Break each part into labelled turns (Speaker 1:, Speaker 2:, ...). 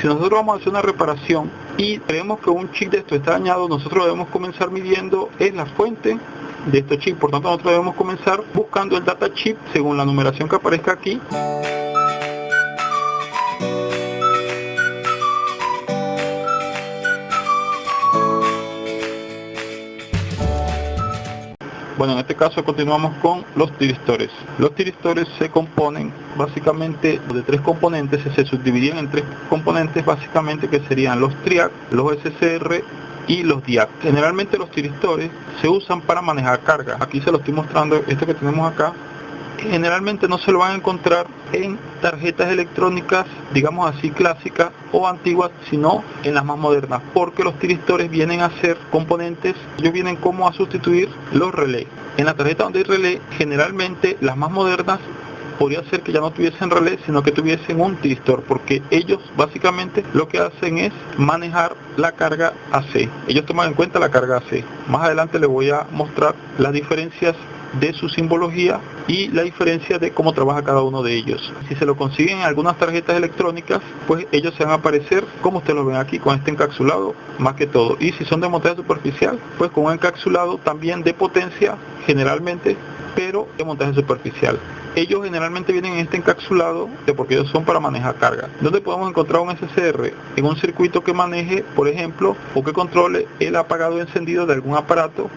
Speaker 1: Si nosotros vamos a hacer una reparación y creemos que un chip de esto está dañado, nosotros debemos comenzar midiendo en la fuente de estos chips. Por tanto, nosotros debemos comenzar buscando el data chip según la numeración que aparezca aquí. Bueno, en este caso continuamos con los tiristores. Los tiristores se componen básicamente de 3 componentes, se subdividían en 3 componentes básicamente, que serían los TRIAC, los SCR y los DIAC. Generalmente los tiristores se usan para manejar carga. Aquí se lo estoy mostrando, esto que tenemos acá. Generalmente no se lo van a encontrar en tarjetas electrónicas, digamos así, clásicas o antiguas, sino en las más modernas, porque los tiristores vienen a ser componentes, ellos vienen como a sustituir los relés. En la tarjeta donde hay relé, generalmente las más modernas podría ser que ya no tuviesen relé, sino que tuviesen un tiristor, porque ellos básicamente lo que hacen es manejar la carga AC. Ellos toman en cuenta la carga AC. Más adelante les voy a mostrar las diferencias de su simbología y la diferencia de cómo trabaja cada uno de ellos. Si se lo consiguen en algunas tarjetas electrónicas, pues ellos se van a aparecer como ustedes lo ven aquí, con este encapsulado más que todo. Y si son de montaje superficial, pues con un encapsulado también de potencia generalmente, pero de montaje superficial. Ellos generalmente vienen en este encapsulado porque ellos son para manejar carga. ¿Dónde podemos encontrar un SCR? En un circuito que maneje, por ejemplo, o que controle el apagado o encendido de algún aparato,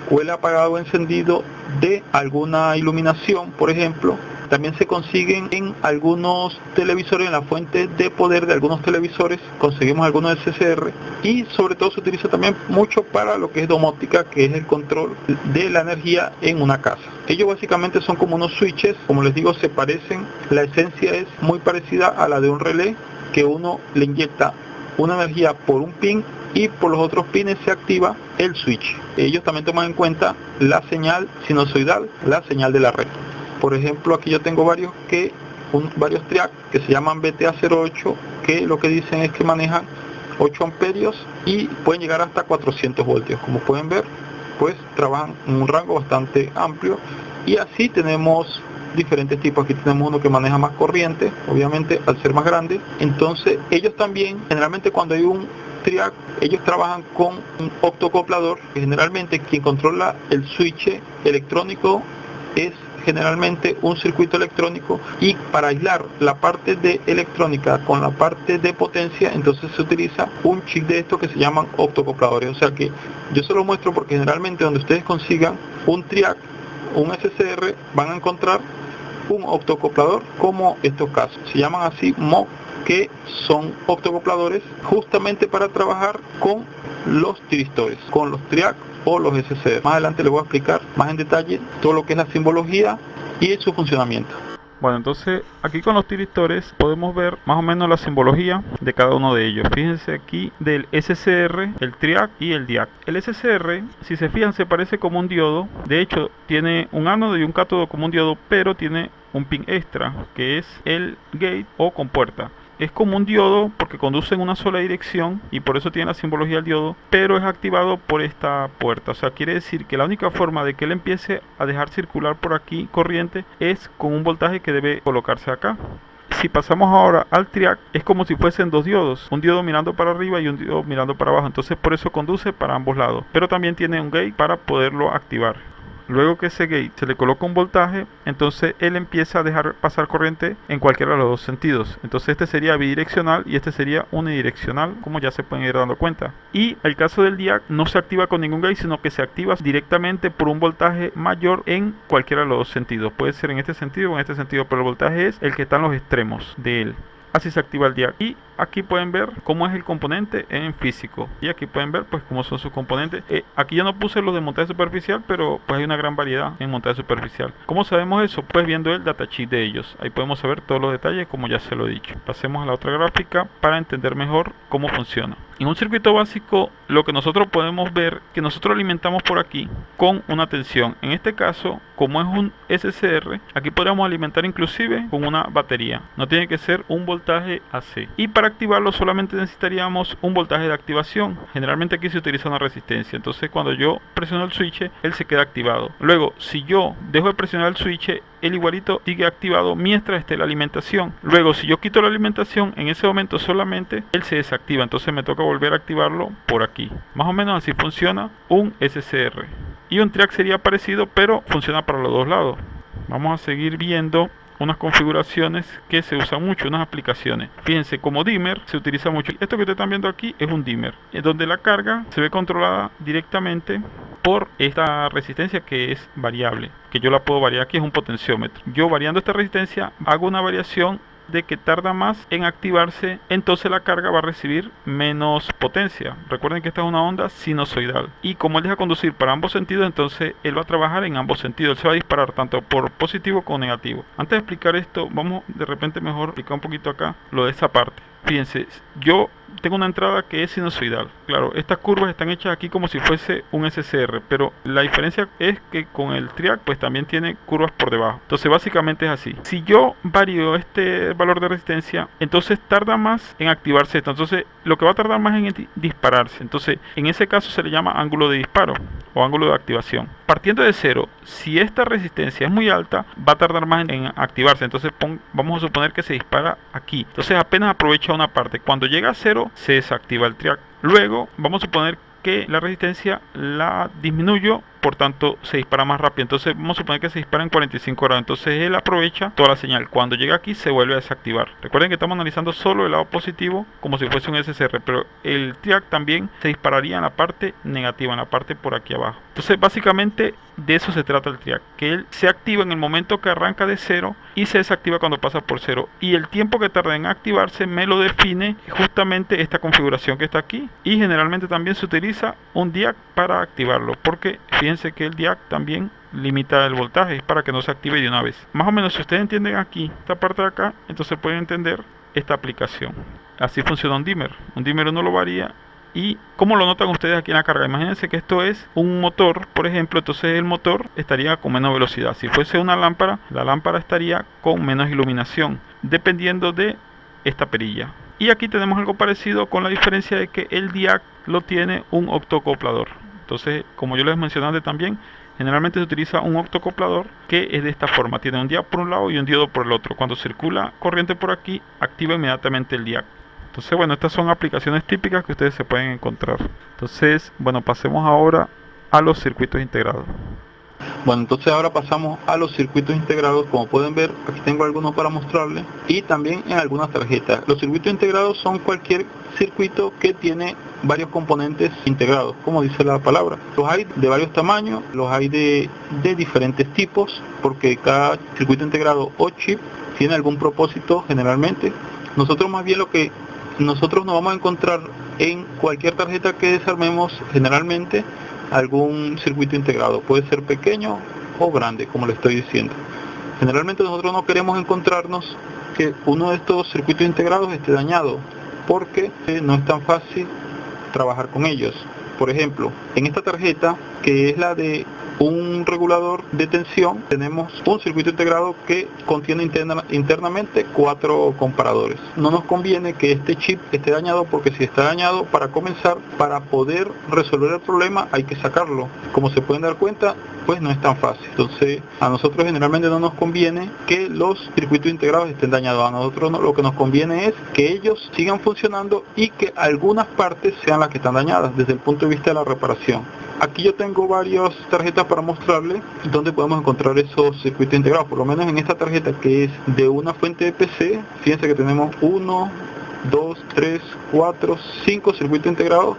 Speaker 1: o el apagado o encendido de alguna iluminación, por ejemplo. También se consiguen en algunos televisores, en la fuente de poder de algunos televisores, conseguimos algunos SCR, y sobre todo se utiliza también mucho para lo que es domótica, que es el control de la energía en una casa. Ellos básicamente son como unos switches, como les digo, se parecen, la esencia es muy parecida a la de un relé, que uno le inyecta una energía por un pin y por los otros pines se activa el switch. Ellos también toman en cuenta la señal sinusoidal, la señal de la red. Por ejemplo, aquí yo tengo varios TRIAC que se llaman BTA08, que lo que dicen es que manejan 8 amperios y pueden llegar hasta 400 voltios. Como pueden ver, pues trabajan en un rango bastante amplio, y así tenemos diferentes tipos. Aquí tenemos uno que maneja más corriente, obviamente al ser más grande. Entonces ellos también, generalmente cuando hay un TRIAC, ellos trabajan con un octocoplador, que generalmente quien controla el switch electrónico es generalmente un circuito electrónico, y para aislar la parte de electrónica con la parte de potencia, entonces se utiliza un chip de estos que se llaman octocopladores. O sea que yo se lo muestro porque generalmente donde ustedes consigan un TRIAC, un SCR, van a encontrar un octocoplador como estos casos. Se llaman así MOC, que son octocopladores justamente para trabajar con los tiristores, con los TRIAC o los SCR. Más adelante les voy a explicar más en detalle todo lo que es la simbología y su funcionamiento.
Speaker 2: Bueno, entonces aquí con los tiristores podemos ver más o menos la simbología de cada uno de ellos. Fíjense aquí del SCR, el TRIAC y el DIAC. El SCR, si se fijan, se parece como un diodo. De hecho, tiene un ánodo y un cátodo como un diodo, pero tiene un pin extra, que es el gate o compuerta. Es como un diodo porque conduce en una sola dirección y por eso tiene la simbología del diodo, pero es activado por esta puerta. O sea, quiere decir que la única forma de que él empiece a dejar circular por aquí corriente es con un voltaje que debe colocarse acá. Si pasamos ahora al TRIAC, es como si fuesen dos diodos, un diodo mirando para arriba y un diodo mirando para abajo. Entonces por eso conduce para ambos lados, pero también tiene un gate para poderlo activar. Luego que ese gate se le coloca un voltaje, entonces él empieza a dejar pasar corriente en cualquiera de los dos sentidos. Entonces este sería bidireccional y este sería unidireccional, como ya se pueden ir dando cuenta. Y el caso del DIAC no se activa con ningún gate, sino que se activa directamente por un voltaje mayor en cualquiera de los dos sentidos. Puede ser en este sentido o en este sentido, pero el voltaje es el que está en los extremos de él. Así se activa el DIAC. Y aquí pueden ver cómo es el componente en físico. Y aquí pueden ver pues cómo son sus componentes. Aquí ya no puse los de montaje superficial, pero pues hay una gran variedad en montaje superficial. ¿Cómo sabemos eso? Pues viendo el datasheet de ellos. Ahí podemos saber todos los detalles, como ya se lo he dicho. Pasemos a la otra gráfica para entender mejor cómo funciona. En un circuito básico, lo que nosotros podemos ver, que nosotros alimentamos por aquí con una tensión. En este caso, como es un SCR, aquí podríamos alimentar inclusive con una batería. No tiene que ser un voltaje AC. Y para para activarlo solamente necesitaríamos un voltaje de activación. Generalmente aquí se utiliza una resistencia. Entonces cuando yo presiono el switch, él se queda activado. Luego, si yo dejo de presionar el switch, él igualito sigue activado mientras esté la alimentación. Luego, si yo quito la alimentación, en ese momento solamente él se desactiva. Entonces me toca volver a activarlo por aquí. Más o menos así funciona un SCR. Y un triac sería parecido, pero funciona para los dos lados. Vamos a seguir viendo unas configuraciones que se usan mucho, unas aplicaciones. Fíjense, como dimmer se utiliza mucho. Esto que ustedes están viendo aquí es un dimmer, en donde la carga se ve controlada directamente por esta resistencia que es variable, que yo la puedo variar. Aquí es un potenciómetro. Yo variando esta resistencia hago una variación de que tarda más en activarse, entonces la carga va a recibir menos potencia. Recuerden que esta es una onda sinusoidal, y como él deja conducir para ambos sentidos, entonces él va a trabajar en ambos sentidos. Él se va a disparar tanto por positivo como negativo. Antes de explicar esto, vamos de repente mejor explicar un poquito acá lo de esa parte. Fíjense, yo tengo una entrada que es sinusoidal. Claro, estas curvas están hechas aquí como si fuese un SCR, pero la diferencia es que con el triac pues también tiene curvas por debajo. Entonces básicamente es así. Si yo varío este valor de resistencia, entonces tarda más en activarse esto. Entonces lo que va a tardar más en dispararse. Entonces en ese caso se le llama ángulo de disparo o ángulo de activación. Partiendo de cero, si esta resistencia es muy alta, va a tardar más en activarse. Entonces vamos a suponer que se dispara aquí. Entonces apenas aprovecha una parte. Cuando llega a cero, se desactiva el triac. Luego vamos a suponer que la resistencia la disminuyo, por tanto se dispara más rápido. Entonces vamos a suponer que se dispara en 45 grados. Entonces él aprovecha toda la señal. Cuando llega aquí se vuelve a desactivar. Recuerden que estamos analizando solo el lado positivo como si fuese un SCR, pero el triac también se dispararía en la parte negativa, en la parte por aquí abajo. Entonces básicamente de eso se trata el triac, que él se activa en el momento que arranca de cero y se desactiva cuando pasa por cero, y el tiempo que tarda en activarse me lo define justamente esta configuración que está aquí. Y generalmente también se utiliza un DIAC para activarlo, porque fíjense que el DIAC también limita el voltaje para que no se active de una vez. Más o menos, si ustedes entienden aquí esta parte de acá, entonces pueden entender esta aplicación. Así funciona un dimmer. Un dimmer uno lo varía. ¿Y cómo lo notan ustedes aquí en la carga? Imagínense que esto es un motor, por ejemplo. Entonces el motor estaría con menos velocidad. Si fuese una lámpara, la lámpara estaría con menos iluminación, dependiendo de esta perilla. Y aquí tenemos algo parecido, con la diferencia de que el DIAC lo tiene un octocoplador. Entonces, como yo les mencioné antes también, generalmente se utiliza un octocoplador que es de esta forma. Tiene un DIAC por un lado y un diodo por el otro. Cuando circula corriente por aquí, activa inmediatamente el DIAC. Entonces, bueno, estas son aplicaciones típicas que ustedes se pueden encontrar. Entonces, bueno, pasemos ahora a los circuitos integrados.
Speaker 1: Bueno, entonces ahora pasamos a los circuitos integrados. Como pueden ver, aquí tengo algunos para mostrarles, y también en algunas tarjetas. Los circuitos integrados son cualquier circuito que tiene varios componentes integrados, como dice la palabra. Los hay de varios tamaños, los hay de diferentes tipos, porque cada circuito integrado o chip tiene algún propósito generalmente. Nosotros más bien lo que nosotros nos vamos a encontrar en cualquier tarjeta que desarmemos, generalmente algún circuito integrado, puede ser pequeño o grande, como le estoy diciendo. Generalmente nosotros no queremos encontrarnos que uno de estos circuitos integrados esté dañado, porque no es tan fácil trabajar con ellos. Por ejemplo, en esta tarjeta, que es la de un regulador de tensión, tenemos un circuito integrado que contiene internamente 4 comparadores. No nos conviene que este chip esté dañado, porque si está dañado, para comenzar, para poder resolver el problema hay que sacarlo. Como se pueden dar cuenta, pues no es tan fácil. Entonces a nosotros generalmente no nos conviene que los circuitos integrados estén dañados. A nosotros lo que nos conviene es que ellos sigan funcionando y que algunas partes sean las que están dañadas desde el punto de vista de la reparación. Aquí yo tengo varias tarjetas para mostrarles donde podemos encontrar esos circuitos integrados. Por lo menos en esta tarjeta, que es de una fuente de PC, fíjense que tenemos 1, 2, 3, 4, 5 circuitos integrados,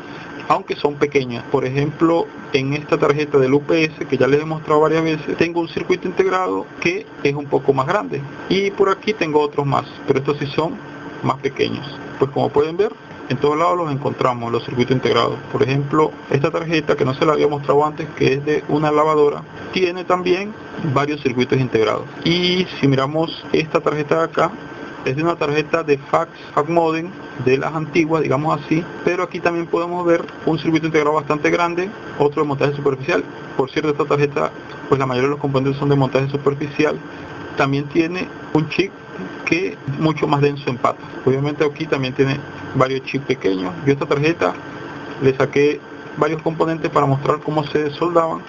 Speaker 1: aunque son pequeños. Por ejemplo, en esta tarjeta del UPS, que ya les he mostrado varias veces, tengo un circuito integrado que es un poco más grande, y por aquí tengo otros más, pero estos sí son más pequeños. Pues como pueden ver, en todos lados los encontramos, los circuitos integrados. Por ejemplo, esta tarjeta, que no se la había mostrado antes, que es de una lavadora, tiene también varios circuitos integrados. Y si miramos esta tarjeta de acá, es de una tarjeta de fax modem, de las antiguas, digamos así, pero aquí también podemos ver un circuito integrado bastante grande, otro de montaje superficial. Por cierto, esta tarjeta, pues la mayoría de los componentes son de montaje superficial. También tiene un chip que mucho más denso en patas. Obviamente aquí también tiene varios chips pequeños. Yo a esta tarjeta le saqué varios componentes para mostrar cómo se soldaban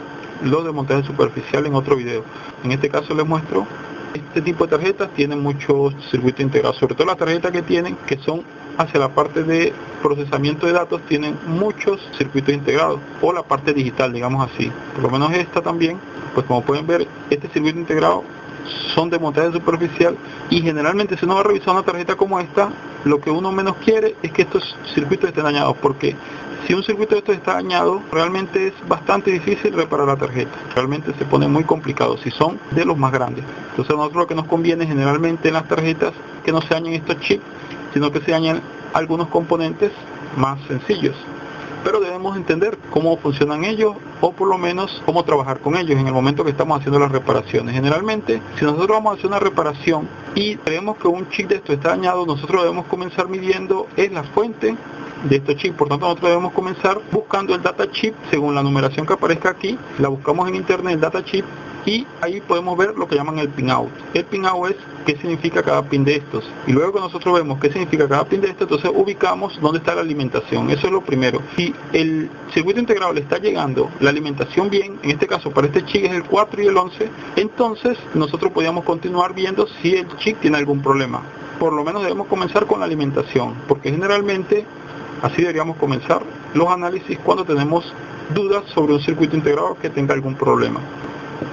Speaker 1: los de montaje superficial en otro video. En este caso les muestro este tipo de tarjetas. Tienen muchos circuitos integrados, sobre todo las tarjetas que tienen, que son hacia la parte de procesamiento de datos, tienen muchos circuitos integrados, o la parte digital, digamos así. Por lo menos esta también, pues como pueden ver, este circuito integrado son de montaje superficial, y generalmente si uno va a revisar una tarjeta como esta, lo que uno menos quiere es que estos circuitos estén dañados, porque si un circuito de estos está dañado, realmente es bastante difícil reparar la tarjeta. Realmente se pone muy complicado si son de los más grandes. Entonces a nosotros lo que nos conviene generalmente en las tarjetas que no se dañen estos chips, sino que se dañen algunos componentes más sencillos. Pero debemos entender cómo funcionan ellos, o por lo menos cómo trabajar con ellos en el momento que estamos haciendo las reparaciones. Generalmente, si nosotros vamos a hacer una reparación y creemos que un chip de esto está dañado, nosotros debemos comenzar midiendo la fuente de estos chips. Por tanto, nosotros debemos comenzar buscando el data chip según la numeración que aparezca aquí. La buscamos en internet, el data chip, y ahí podemos ver lo que llaman el pinout. El pinout es qué significa cada pin de estos, y luego que nosotros vemos qué significa cada pin de estos, entonces ubicamos dónde está la alimentación. Eso es lo primero. Si el circuito integrado le está llegando la alimentación bien, en este caso para este chip es el 4 y el 11, entonces nosotros podríamos continuar viendo si el chip tiene algún problema. Por lo menos debemos comenzar con la alimentación, porque generalmente así deberíamos comenzar los análisis cuando tenemos dudas sobre un circuito integrado que tenga algún problema.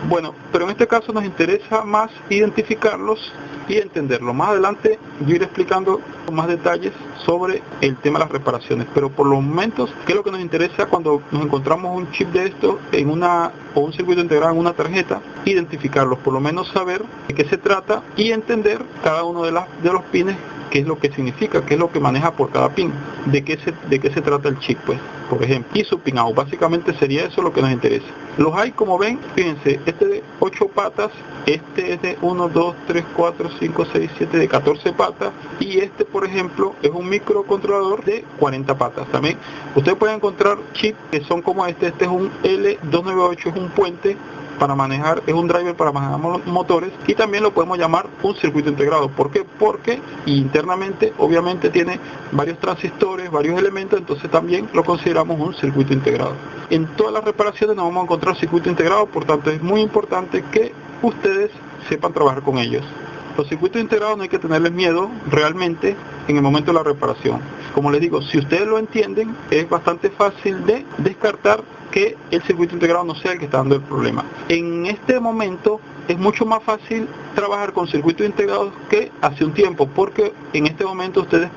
Speaker 1: Bueno, pero en este caso nos interesa más identificarlos y entenderlos. Más adelante yo iré explicando con más detalles sobre el tema de las reparaciones, pero por los momentos, ¿qué es lo que nos interesa cuando nos encontramos un chip de esto en o un circuito integrado en una tarjeta? Identificarlos, por lo menos saber de qué se trata y entender cada uno de los pines, qué es lo que significa, qué es lo que maneja por cada pin, de qué se trata el chip, pues, por ejemplo, y su pinout. Básicamente sería eso lo que nos interesa. Los hay, como ven, fíjense, este de 8 patas, este es de 1, 2, 3, 4, 5, 6, 7, de 14 patas, y este, por ejemplo, es un microcontrolador de 40 patas. También ustedes pueden encontrar chips que son como este es un L298, es un puente para manejar, es un driver para manejar motores, y también lo podemos llamar un circuito integrado. ¿Por qué? Porque internamente obviamente tiene varios transistores, varios elementos, entonces también lo consideramos un circuito integrado. En todas las reparaciones nos vamos a encontrar circuito integrado, por tanto es muy importante que ustedes sepan trabajar con ellos. Los circuitos integrados no hay que tenerles miedo realmente en el momento de la reparación. Como les digo, si ustedes lo entienden, es bastante fácil de descartar que el circuito integrado no sea el que está dando el problema. En este momento es mucho más fácil trabajar con circuitos integrados que hace un tiempo, porque en este momento ustedes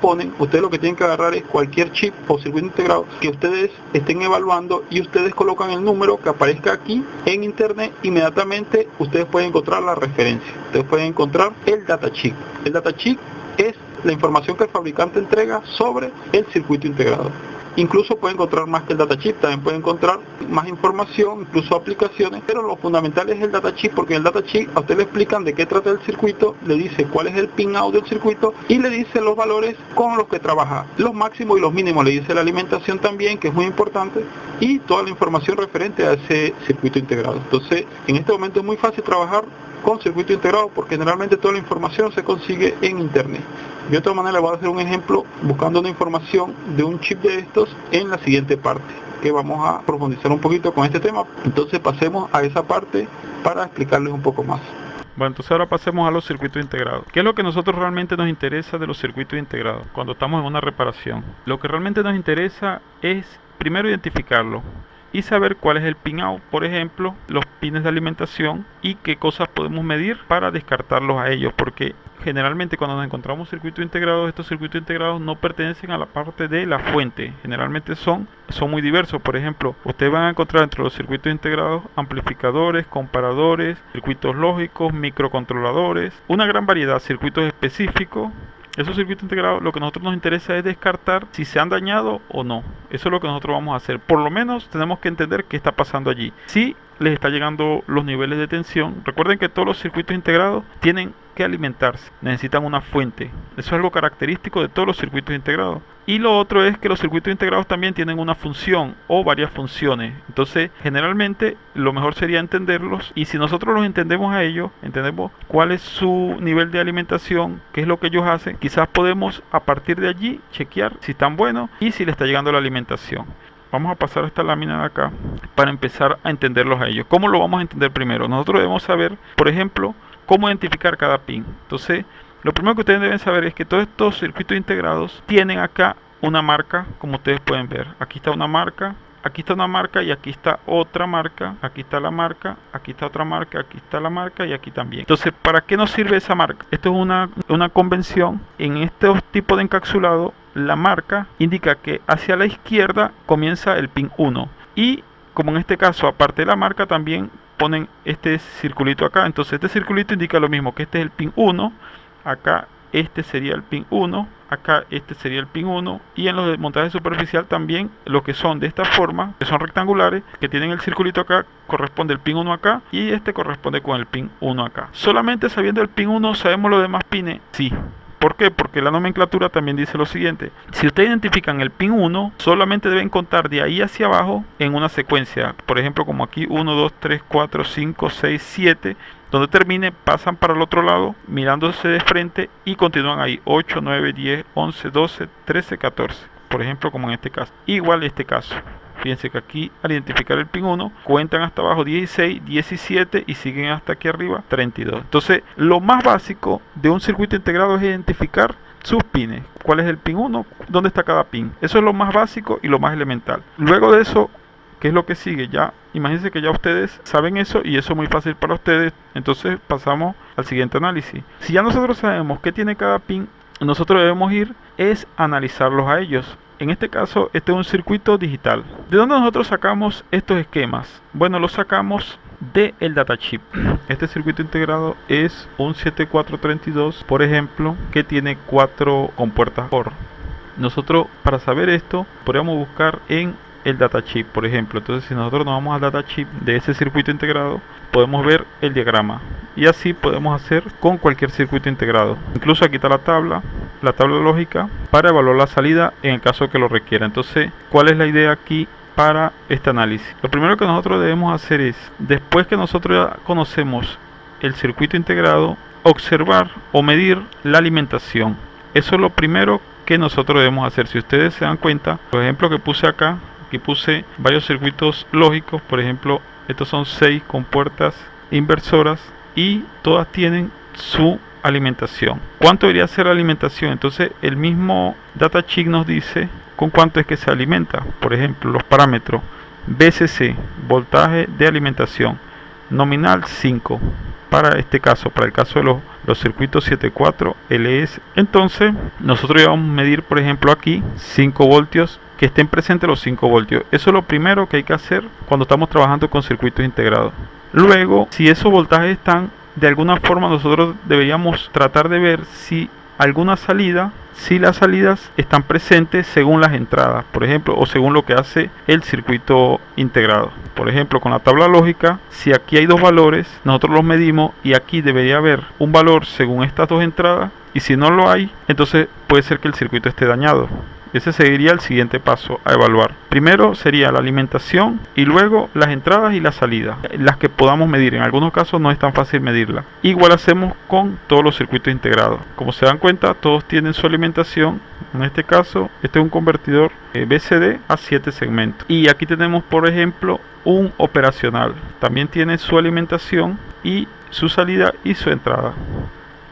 Speaker 1: lo que tienen que agarrar es cualquier chip o circuito integrado que ustedes estén evaluando, y ustedes colocan el número que aparezca aquí en internet. Inmediatamente ustedes pueden encontrar la referencia, ustedes pueden encontrar el data chip. El data chip es la información que el fabricante entrega sobre el circuito integrado. Incluso puede encontrar más que el datachip, también puede encontrar más información, incluso aplicaciones, pero lo fundamental es el datachip, porque en el datachip a usted le explican de qué trata el circuito, le dice cuál es el pinout del circuito y le dice los valores con los que trabaja, los máximos y los mínimos, le dice la alimentación también, que es muy importante, y toda la información referente a ese circuito integrado. Entonces, en este momento es muy fácil trabajar con circuito integrado, porque generalmente toda la información se consigue en internet. Yo de todas maneras les voy a hacer un ejemplo buscando una información de un chip de estos en la siguiente parte, que vamos a profundizar un poquito con este tema. Entonces pasemos a esa parte para explicarles un poco más.
Speaker 2: Bueno, entonces ahora pasemos a los circuitos integrados. ¿Qué es lo que a nosotros realmente nos interesa de los circuitos integrados cuando estamos en una reparación? Lo que realmente nos interesa es primero identificarlo y saber cuál es el pinout, por ejemplo, los pines de alimentación, y qué cosas podemos medir para descartarlos a ellos, porque generalmente cuando nos encontramos circuitos integrados, estos circuitos integrados no pertenecen a la parte de la fuente, generalmente son muy diversos. Por ejemplo, ustedes van a encontrar entre los circuitos integrados amplificadores, comparadores, circuitos lógicos, microcontroladores, una gran variedad de circuitos específicos. Esos circuitos integrados, lo que a nosotros nos interesa es descartar si se han dañado o no. Eso es lo que nosotros vamos a hacer. Por lo menos tenemos que entender qué está pasando allí. Si les está llegando los niveles de tensión. Recuerden que todos los circuitos integrados tienen que alimentarse, necesitan una fuente. Eso es algo característico de todos los circuitos integrados. Y lo otro es que los circuitos integrados también tienen una función o varias funciones. Entonces, generalmente lo mejor sería entenderlos, y si nosotros los entendemos a ellos, entendemos cuál es su nivel de alimentación, qué es lo que ellos hacen, quizás podemos a partir de allí chequear si están buenos y si le está llegando la alimentación. Vamos a pasar esta lámina de acá para empezar a entenderlos a ellos. ¿Cómo lo vamos a entender primero? Nosotros debemos saber, por ejemplo, cómo identificar cada pin. Entonces, lo primero que ustedes deben saber es que todos estos circuitos integrados tienen acá una marca, como ustedes pueden ver. Aquí está una marca, aquí está una marca y aquí está otra marca. Aquí está la marca, aquí está otra marca, aquí está la marca y aquí también. Entonces, ¿para qué nos sirve esa marca? Esto es una convención. En estos tipos de encapsulado, la marca indica que hacia la izquierda comienza el pin 1. Y como en este caso, aparte de la marca, también ponen este circulito acá. Entonces este circulito indica lo mismo, que este es el pin 1, acá este sería el pin 1, acá este sería el pin 1, y en los de montaje superficial también, lo que son de esta forma, que son rectangulares, que tienen el circulito acá, corresponde el pin 1 acá, y este corresponde con el pin 1 acá. Solamente sabiendo el pin 1, ¿sabemos los demás pines? Sí. ¿Por qué? Porque la nomenclatura también dice lo siguiente: si ustedes identifican el pin 1, solamente deben contar de ahí hacia abajo en una secuencia. Por ejemplo, como aquí 1, 2, 3, 4, 5, 6, 7. Donde termine, pasan para el otro lado, mirándose de frente y continúan ahí. 8, 9, 10, 11, 12, 13, 14. Por ejemplo, como en este caso. Igual este caso. Fíjense que aquí al identificar el pin 1 cuentan hasta abajo 16, 17 y siguen hasta aquí arriba 32. Entonces lo más básico de un circuito integrado es identificar sus pines. ¿Cuál es el pin 1? ¿Dónde está cada pin? Eso es lo más básico y lo más elemental. Luego de eso, ¿qué es lo que sigue? Ya imagínense que ya ustedes saben eso y eso es muy fácil para ustedes. Entonces pasamos al siguiente análisis. Si ya nosotros sabemos qué tiene cada pin, nosotros debemos ir es analizarlos a ellos. En este caso, este es un circuito digital. ¿De dónde nosotros sacamos estos esquemas? Bueno, los sacamos del datachip. Este circuito integrado es un 7432, por ejemplo, que tiene 4 compuertas OR. Nosotros, para saber esto, podríamos buscar en el datachip, por ejemplo. Entonces, si nosotros nos vamos al datachip de ese circuito integrado, podemos ver el diagrama, y así podemos hacer con cualquier circuito integrado. Incluso aquí está la tabla lógica para evaluar la salida en el caso que lo requiera. Entonces, ¿cuál es la idea aquí para este análisis? Lo primero que nosotros debemos hacer es, después que nosotros ya conocemos el circuito integrado, observar o medir la alimentación. Eso es lo primero que nosotros debemos hacer. Si ustedes se dan cuenta, por ejemplo, que puse acá, aquí puse varios circuitos lógicos. Por ejemplo, estos son 6 compuertas inversoras y todas tienen su alimentación. ¿Cuánto debería ser la alimentación? Entonces el mismo datasheet nos dice con cuánto es que se alimenta. Por ejemplo, los parámetros VCC, voltaje de alimentación nominal 5, para este caso, para el caso de los circuitos 74 LS. Entonces nosotros vamos a medir, por ejemplo, aquí 5 voltios, que estén presentes los 5 voltios. Eso es lo primero que hay que hacer cuando estamos trabajando con circuitos integrados. Luego, si esos voltajes están, de alguna forma nosotros deberíamos tratar de ver si alguna salida, si las salidas están presentes según las entradas, por ejemplo, o según lo que hace el circuito integrado. Por ejemplo, con la tabla lógica, si aquí hay 2 valores, nosotros los medimos y aquí debería haber un valor según estas 2 entradas, y si no lo hay, entonces puede ser que el circuito esté dañado. Ese sería el siguiente paso a evaluar. Primero sería la alimentación y luego las entradas y las salidas, las que podamos medir. En algunos casos no es tan fácil medirla. Igual hacemos con todos los circuitos integrados. Como se dan cuenta, todos tienen su alimentación. En este caso, este es un convertidor BCD a 7 segmentos. Y aquí tenemos, por ejemplo, un operacional. También tiene su alimentación y su salida y su entrada.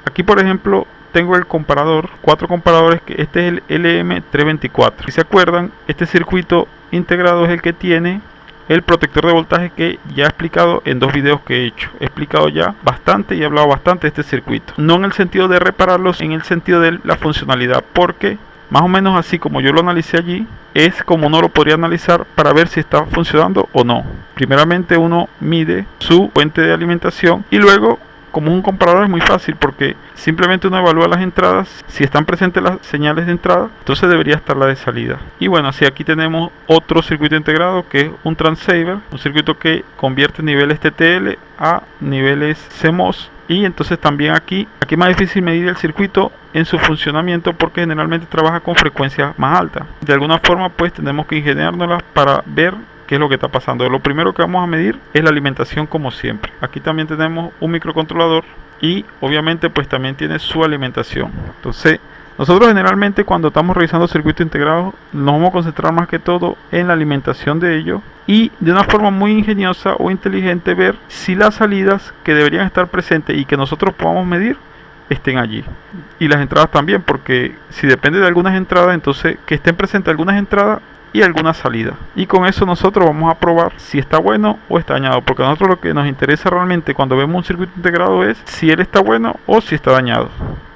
Speaker 2: Aquí, por ejemplo, tengo el comparador, 4 comparadores, que este es el LM324. Si se acuerdan, este circuito integrado es el que tiene el protector de voltaje, que ya he explicado en 2 videos que he hecho. He explicado ya bastante y he hablado bastante de este circuito. No en el sentido de repararlos, en el sentido de la funcionalidad, porque más o menos así como yo lo analicé allí, es como uno lo podría analizar para ver si está funcionando o no. Primeramente uno mide su fuente de alimentación y luego como un comparador es muy fácil, porque simplemente uno evalúa las entradas. Si están presentes las señales de entrada, entonces debería estar la de salida. Y bueno, así aquí tenemos otro circuito integrado que es un transceiver, un circuito que convierte niveles TTL a niveles CMOS. Y entonces también aquí es más difícil medir el circuito en su funcionamiento, porque generalmente trabaja con frecuencias más altas. De alguna forma pues tenemos que ingeniárnoslas para ver qué es lo que está pasando. Lo primero que vamos a medir es la alimentación, como siempre. Aquí también tenemos un microcontrolador y obviamente pues también tiene su alimentación. Entonces nosotros generalmente cuando estamos revisando circuitos integrados nos vamos a concentrar más que todo en la alimentación de ellos, y de una forma muy ingeniosa o inteligente ver si las salidas que deberían estar presentes y que nosotros podamos medir estén allí, y las entradas también, porque si depende de algunas entradas, entonces que estén presentes algunas entradas y alguna salida, y con eso nosotros vamos a probar si está bueno o está dañado, porque a nosotros lo que nos interesa realmente cuando vemos un circuito integrado es si él está bueno o si está dañado.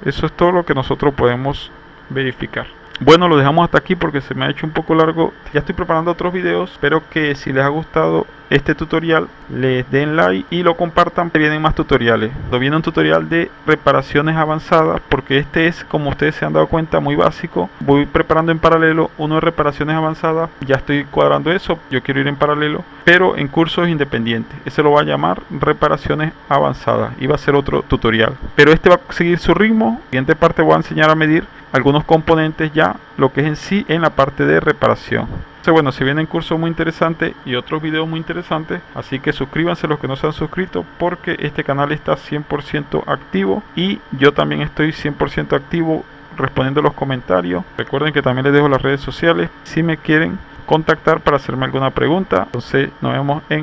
Speaker 2: Eso es todo lo que nosotros podemos verificar. Bueno, lo dejamos hasta aquí porque se me ha hecho un poco largo. Ya estoy preparando otros videos. Espero que si les ha gustado este tutorial les den like y lo compartan. Vienen más tutoriales. Viene un tutorial de reparaciones avanzadas, porque este es, como ustedes se han dado cuenta, muy básico. Voy preparando en paralelo uno de reparaciones avanzadas. Ya estoy cuadrando eso. Yo quiero ir en paralelo, pero en cursos independientes. Ese lo va a llamar reparaciones avanzadas y va a ser otro tutorial, pero este va a seguir su ritmo. En la siguiente parte voy a enseñar a medir algunos componentes, ya lo que es en sí en la parte de reparación. Entonces, bueno, se vienen cursos muy interesantes y otros videos muy interesantes, así que suscríbanse los que no se han suscrito, porque este canal está 100% activo y yo también estoy 100% activo respondiendo los comentarios. Recuerden que también les dejo las redes sociales si me quieren contactar para hacerme alguna pregunta. Entonces nos vemos en